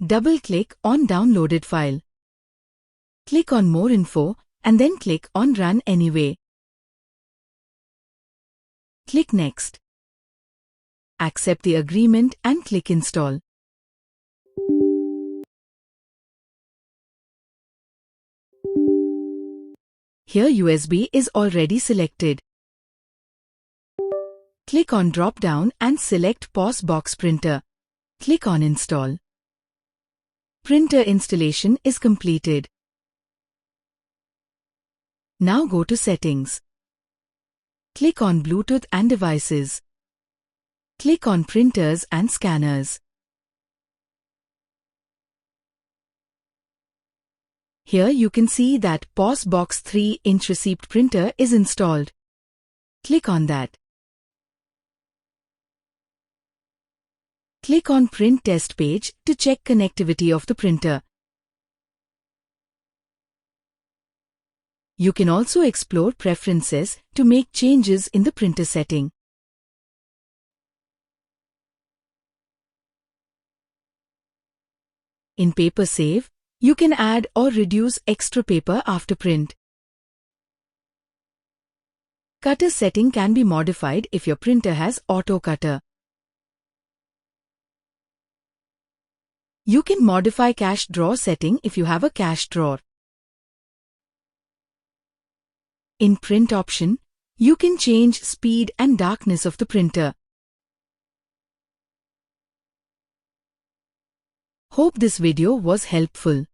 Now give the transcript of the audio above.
Double-click on downloaded file. Click on More Info and then click on Run Anyway. Click Next. Accept the agreement and click Install. Here USB is already selected. Click on drop-down and select PosBox printer. Click on Install. Printer installation is completed. Now go to Settings. Click on Bluetooth and Devices. Click on Printers and Scanners. Here you can see that PosBox 3-inch receipt printer is installed. Click on that. Click on Print Test page to check connectivity of the printer. You can also explore preferences to make changes in the printer setting. In Paper Save, you can add or reduce extra paper after print. Cutter setting can be modified if your printer has auto cutter. You can modify cache drawer setting if you have a cache drawer. In Print option, you can change speed and darkness of the printer. Hope this video was helpful.